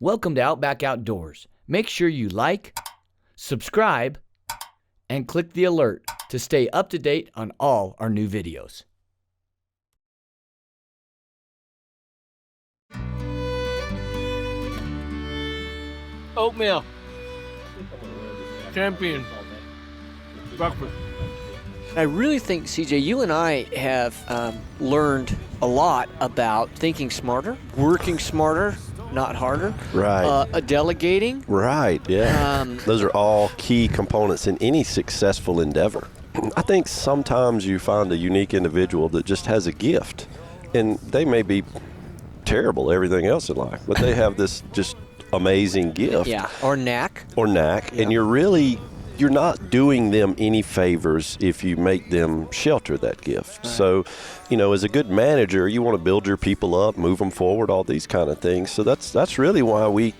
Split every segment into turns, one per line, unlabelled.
Welcome to Outback Outdoors. Make sure you like, subscribe, and click the alert to stay up to date on all our new videos.
Oatmeal. Champion. Breakfast.
I really think, CJ, you and I have learned a lot about thinking smarter, working smarter, not harder.
Right.
Delegating.
Right, yeah. Those are all key components in any successful endeavor. I think sometimes you find a unique individual that just has a gift, and they may be terrible at everything else in life, but they have this just amazing gift.
Yeah, or knack.
Yeah. And you're not doing them any favors if you make them shelter that gift. Right. So, as a good manager, you want to build your people up, move them forward, all these kind of things. So that's really why we,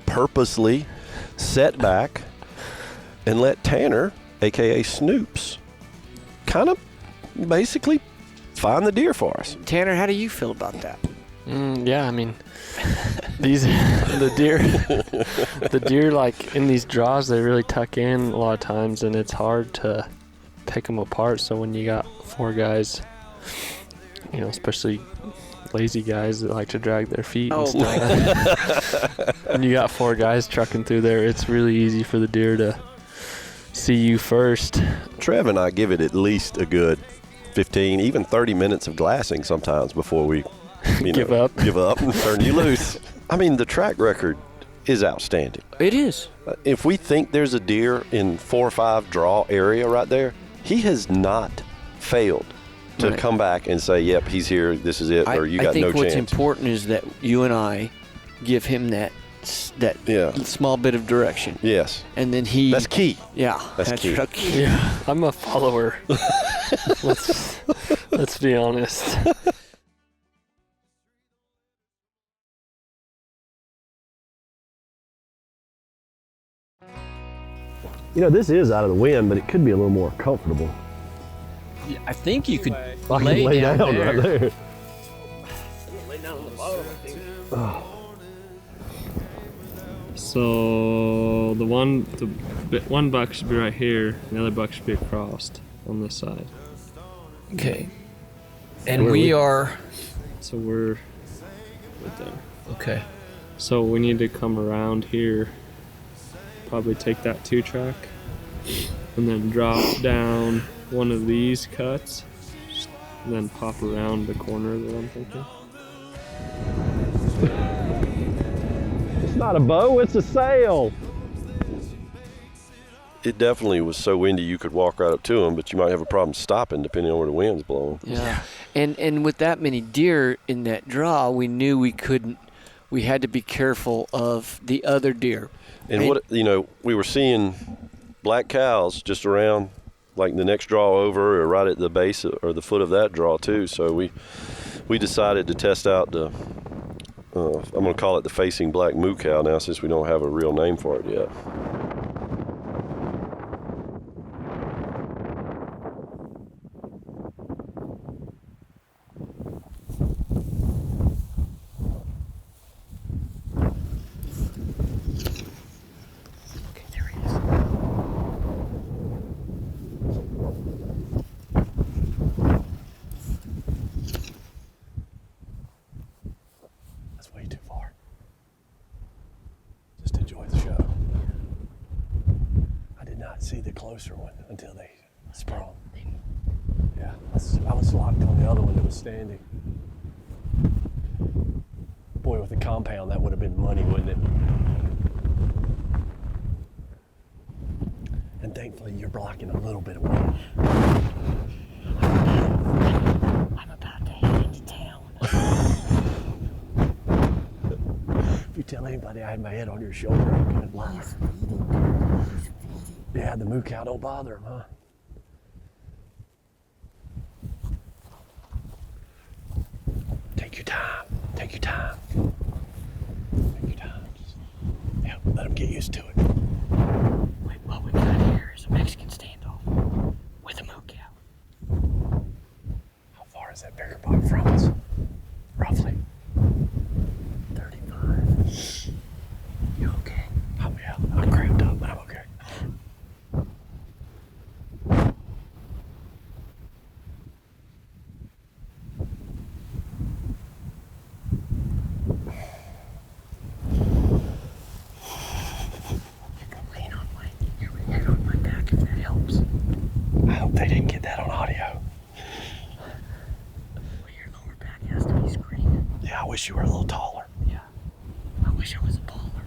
purposely set back and let Tanner, a.k.a. Snoops, kind of basically find the deer for us.
Tanner, how do you feel about that?
Yeah, I mean, the deer like in these draws, they really tuck in a lot of times, and it's hard to pick them apart. So when you got four guys, especially lazy guys that like to drag their feet and stuff, and you got four guys trucking through there, it's really easy for the deer to see you first.
Trev and I give it at least a good 15, even 30 minutes of glassing sometimes before we give up and turn you loose. I mean, the track record is outstanding.
It is.
If we think there's a deer in 4 or 5 draw area right there, he has not failed to come back and say, yep, he's here, this is it, or you got no chance.
I think what's important is that you and I give him that small bit of direction.
Yes.
And then
That's key.
Yeah.
That's key.
Yeah. I'm a follower. Let's be honest.
This is out of the wind, but it could be a little more comfortable.
Yeah, I think you could
lay down
there.
right there.
Lay down on the bottom, I think.
Oh.
So the one buck should be right here, and the other buck should be across on this side.
Okay. And we are.
So we're right there.
Okay.
So we need to come around here. Probably take that 2-track and then drop down one of these cuts and then pop around the corner that I'm thinking.
It's not a bow, it's a sail.
It definitely was so windy you could walk right up to him, but you might have a problem stopping depending on where the wind's blowing.
Yeah. And with that many deer in that draw, we knew we had to be careful of the other deer.
And we were seeing black cows just around like the next draw over or right at the base or the foot of that draw too. So we decided to test out the, I'm going to call it the facing black moo cow now since we don't have a real name for it yet.
See the closer one until they sprung. Yeah, I was locked on the other one that was standing. Boy, with the compound, that would have been money, wouldn't it? And thankfully, you're blocking a little bit of wind.
I'm about to head into town.
If you tell anybody I had my head on your shoulder, I'm gonna lie. Yeah, the moo cow don't bother him, huh? Take your time. Take your time. Take your time. Yeah, let him get used to it.
Wait, what we got here is a Mexican standoff with a moo cow.
How far is that bigger buck from us? Roughly.
35.
wish you were a little taller.
Yeah. I wish I was a baller.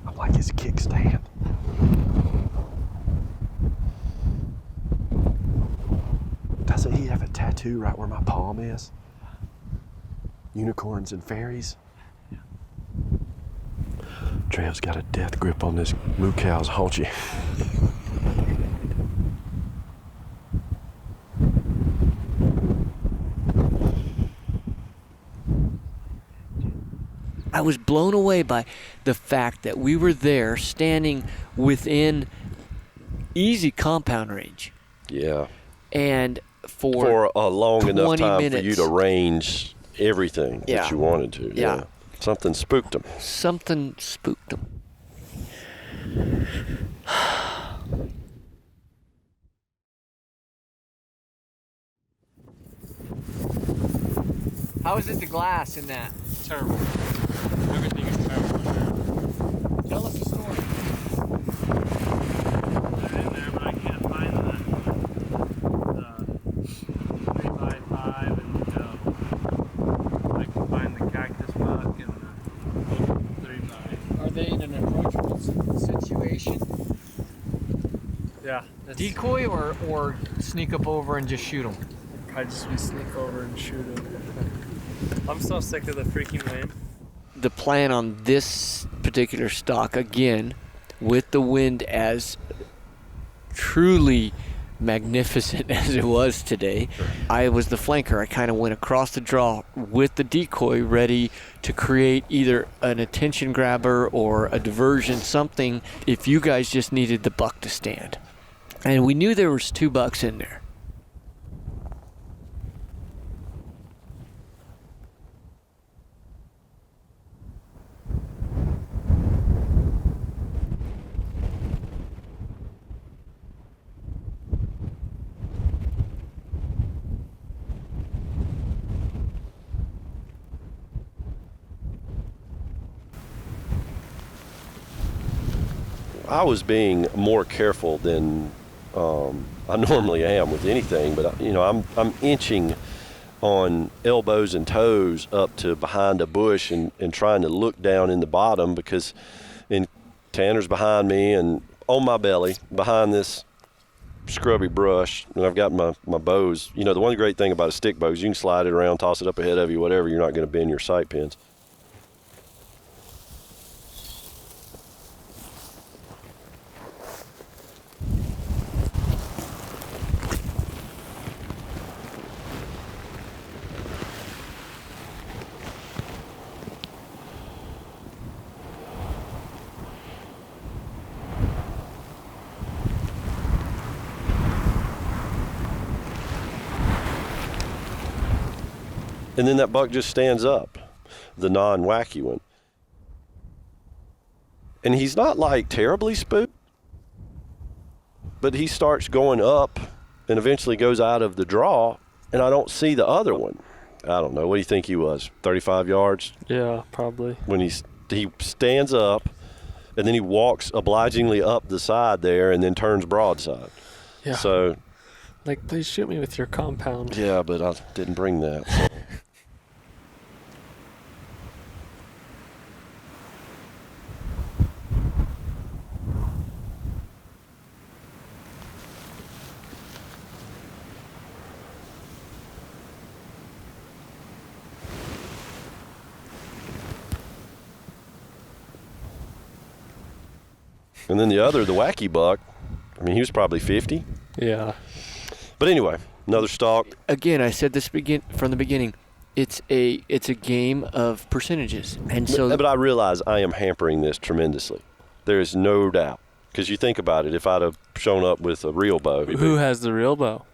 I like his kickstand. Doesn't he have a tattoo right where my palm is? Unicorns and fairies. Trev's got a death grip on this moo cow's haunchie.
I was blown away by the fact that we were there standing within easy compound range.
Yeah.
And
For a long enough
20
time
minutes.
for you to range everything
Yeah.
that you wanted to.
Yeah.
Something spooked him.
Something spooked them. How is it the glass in that?
Terrible. Everything is terrible.
Tell us the story.
They're in there, but I can't find the 3x5 and I can find the cactus buck and the 3x.
Are they in an approachable situation?
Yeah. That's
Decoy or sneak up over and just shoot them?
probably just we sneak over and shoot him. I'm so sick of the freaking wind.
The plan on this particular stock, again, with the wind as truly magnificent as it was today, I was the flanker. I kind of went across the draw with the decoy ready to create either an attention grabber or a diversion, something if you guys just needed the buck to stand. And we knew there was 2 bucks in there.
I was being more careful than I normally am with anything, but I'm inching on elbows and toes up to behind a bush and trying to look down in the bottom because Tanner's behind me and on my belly behind this scrubby brush, and I've got my bows. The one great thing about a stick bow is you can slide it around, toss it up ahead of you, whatever. You're not going to bend your sight pins. And then that buck just stands up, the non-wacky one. And he's not like terribly spooked, but he starts going up and eventually goes out of the draw, and I don't see the other one. I don't know. What do you think he was, 35 yards?
Yeah, probably.
When he stands up, and then he walks obligingly up the side there and then turns broadside.
Yeah.
So,
Like, please shoot me with your compound.
yeah, but I didn't bring that. So. And then the wacky buck, I mean, he was probably 50.
Yeah.
But anyway, another stalk.
Again, I said this from the beginning. It's a game of percentages, and so.
But I realize I am hampering this tremendously. There is no doubt. Because you think about it, if I'd have shown up with a real bow.
Who has the real bow?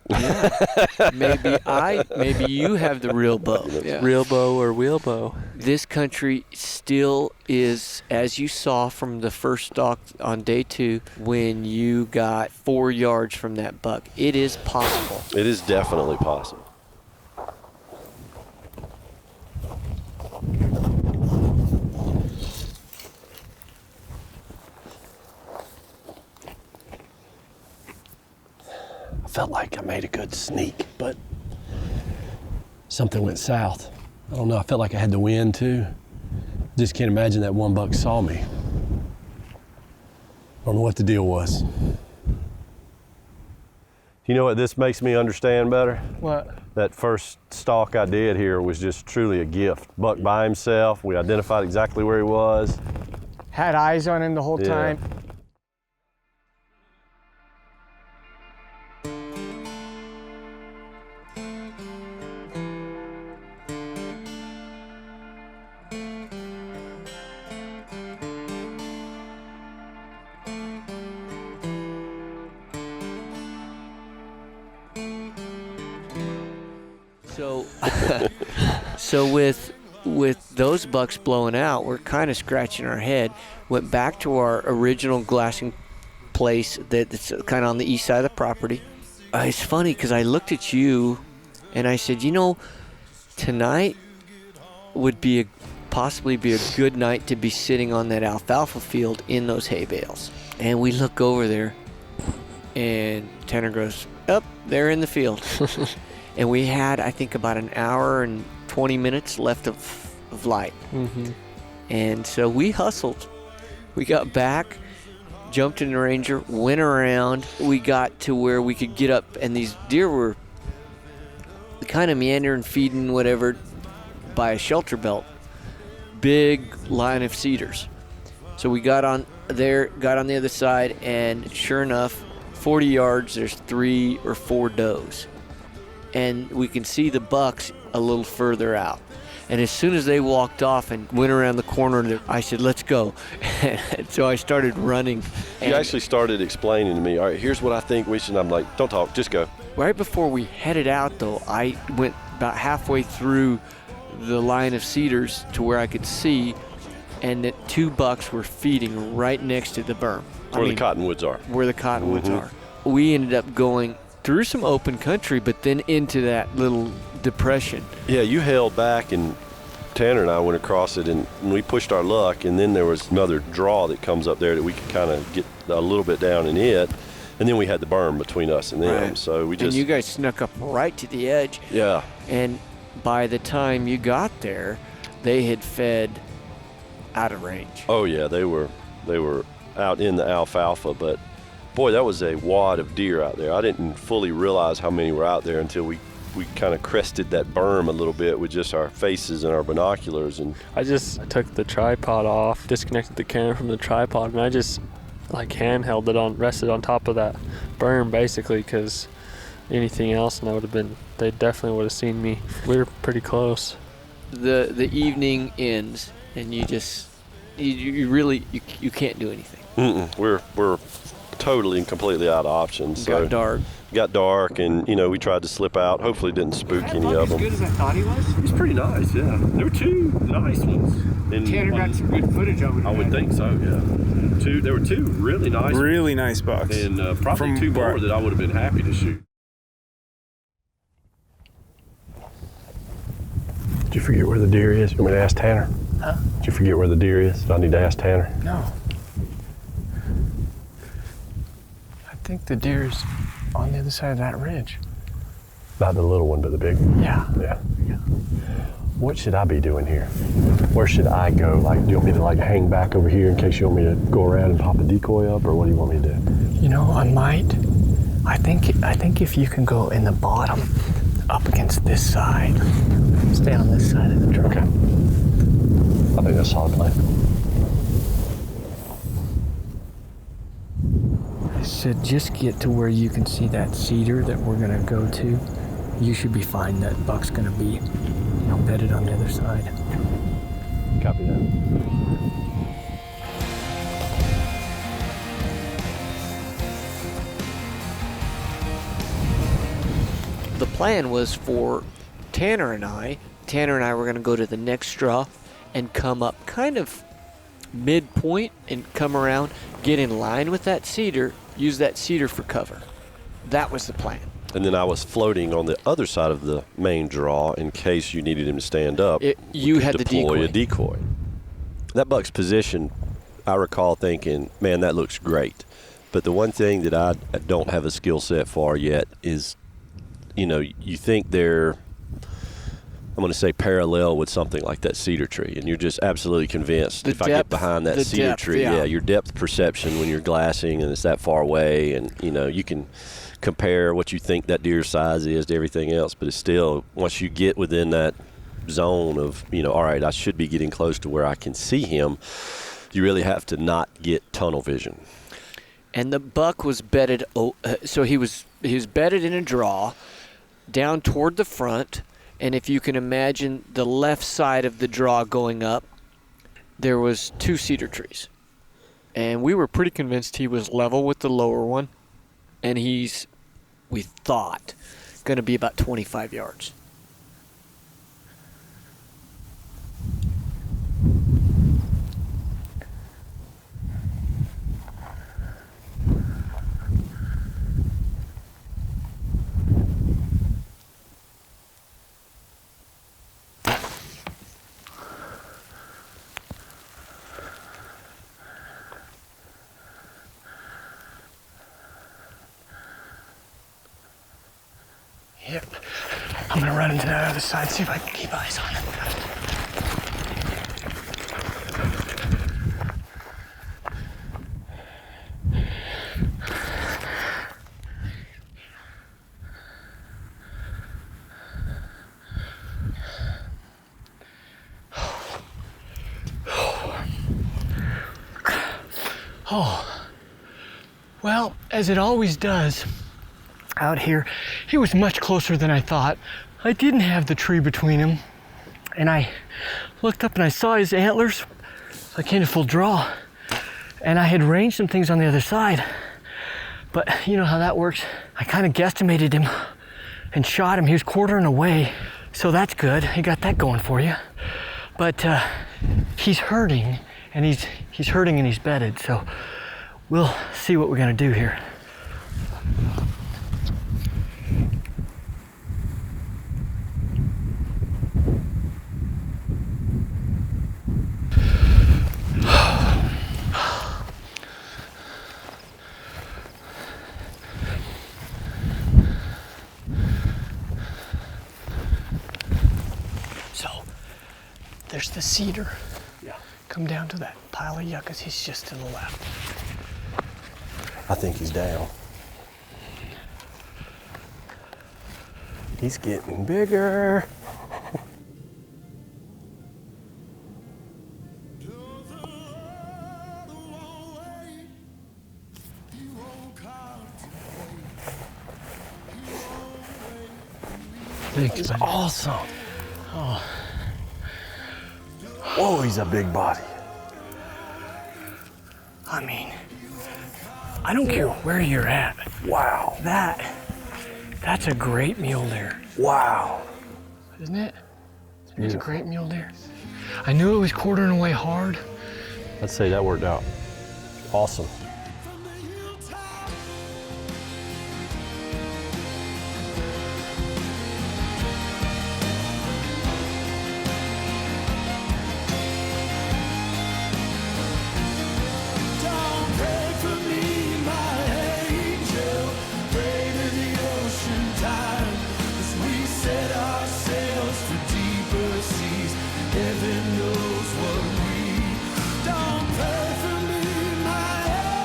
Maybe you have the real bow. Yeah.
Real bow or wheel bow?
This country still is, as you saw from the first stalk on day 2, when you got 4 yards from that buck. It is possible.
It is definitely possible.
felt like I made a good sneak, but something went south. I don't know, I felt like I had the wind too. Just can't imagine that one buck saw me. I don't know what the deal was. You know what this makes me understand better?
What?
That first stalk I did here was just truly a gift. Buck by himself, we identified exactly where he was.
Had eyes on him the whole
Yeah.
time.
So, so with those bucks blowing out, we're kind of scratching our head. Went back to our original glassing place that's kind of on the east side of the property. It's funny because I looked at you, and I said, you know, tonight would be possibly be a good night to be sitting on that alfalfa field in those hay bales. And we look over there, and Tanner goes, "Up, they're in the field." And we had, I think, about an hour and 20 minutes left of light.
Mm-hmm.
And so we hustled. We got back, jumped in the Ranger, went around. We got to where we could get up, and these deer were kind of meandering, feeding, whatever, by a shelter belt. Big line of cedars. So we got on there, got on the other side, and sure enough, 40 yards, there's 3 or 4 does. And we can see the bucks a little further out. And as soon as they walked off and went around the corner, I said, "Let's go." And so I started running.
You actually started explaining to me, all right, here's what I think we should. I'm like, don't talk, just go.
Right before we headed out, though, I went about halfway through the line of cedars to where I could see, and that 2 bucks were feeding right next to the berm.
Where the cottonwoods are.
Where the cottonwoods
Mhm.
are. We ended up going through some open country, but then into that little depression.
Yeah, you held back, and Tanner and I went across it, and we pushed our luck, and then there was another draw that comes up there that we could kind of get a little bit down in it, and then we had the berm between us and them,
Right.
so we just...
And you guys snuck up right to the edge,
Yeah.
and by the time you got there, they had fed out of range.
Oh, yeah, they were out in the alfalfa, but boy, that was a wad of deer out there. I didn't fully realize how many were out there until we kind of crested that berm a little bit with just our faces and our binoculars. And
I took the tripod off, disconnected the camera from the tripod, and I just like handheld it on, rested on top of that berm basically, because anything else, and they definitely would have seen me. We were pretty close.
The evening ends, and you really can't do anything.
we're totally and completely out of options.
It
So
got dark.
got dark, and we tried to slip out. Hopefully it didn't spook any of them.
as I thought he was.
He's pretty nice, yeah. There were 2 nice ones. And
Tanner got some good footage of it.
I would think so, yeah. There were 2 really nice ones,
Really nice bucks.
and probably
From
2 more
where?
that I would have been happy to shoot. Did you forget where the deer is? You want me to ask Tanner?
Huh?
Did you forget where the deer is? Do I need to ask Tanner?
No. I think the deer's on the other side of that ridge.
Not the little one, but the big one.
Yeah.
Yeah. What should I be doing here? Where should I go? Like, do you want me to hang back over here in case you want me to go around and pop a decoy up, or what do you want me to do?
You know, I might. I think if you can go in the bottom, up against this side, stay on this side of the truck.
Okay. I think that's a solid plan.
I said, just get to where you can see that cedar that we're gonna go to. You should be fine. That buck's gonna be, bedded on the other side.
Copy that.
The plan was for Tanner and I were going to go to the next straw and come up kind of midpoint and come around, get in line with that cedar, use that cedar for cover. That was the plan.
And then I was floating on the other side of the main draw in case you needed him to stand up.
You had the
deploy
decoy.
a decoy. That buck's position, I recall thinking, man, that looks great. But the one thing that I don't have a skill set for yet is, you think they're, I'm going to say parallel with something like that cedar tree, and you're just absolutely convinced I get behind that cedar tree, your depth perception when you're glassing and it's that far away, and you can compare what you think that deer's size is to everything else, but it's still, once you get within that zone of, all right, I should be getting close to where I can see him, you really have to not get tunnel vision.
And the buck was bedded, so he was bedded in a draw down toward the front, and if you can imagine the left side of the draw going up, there was 2 cedar trees. And we were pretty convinced he was level with the lower one, and he's, we thought, going to be about 25 yards.
Yep. I'm gonna run into that other side, see if I can keep eyes on it. Oh, well, as it always does out here, he was much closer than I thought. I didn't have the tree between him, and I looked up and I saw his antlers. I came to full draw, and I had ranged some things on the other side, but you know how that works. I kind of guesstimated him and shot him. He was quartering away, so that's good. You got that going for you. But he's hurting, and he's hurting and he's bedded, so we'll see what we're gonna do here. So, there's the cedar.
Yeah.
Come down to that pile of yuccas. He's just to the left.
I think he's down. He's getting bigger.
Thanks,
He's
buddy.
awesome. Oh. Whoa, he's a big body.
I mean, I don't care where you're at.
Wow.
That's a great mule deer,
Wow.
isn't it? It's a great mule deer. I knew it was quartering away hard.
I'd say that worked out. Awesome.
Heaven knows what we don't pray for me, my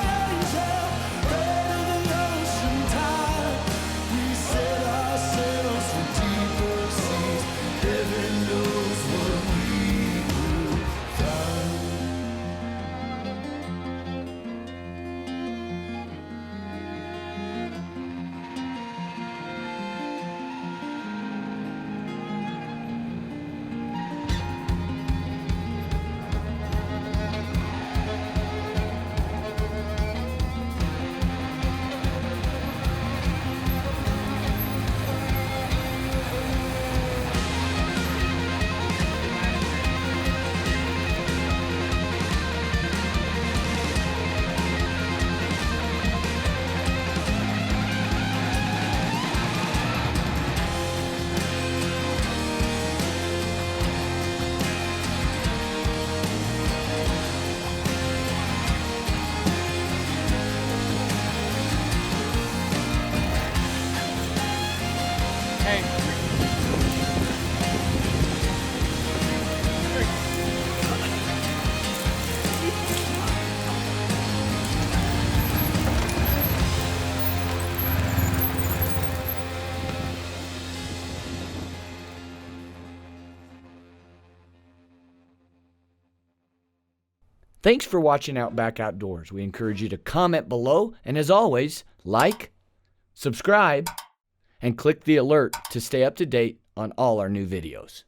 Thanks for watching Outback Outdoors. We encourage you to comment below, and as always, like, subscribe, and click the alert to stay up to date on all our new videos.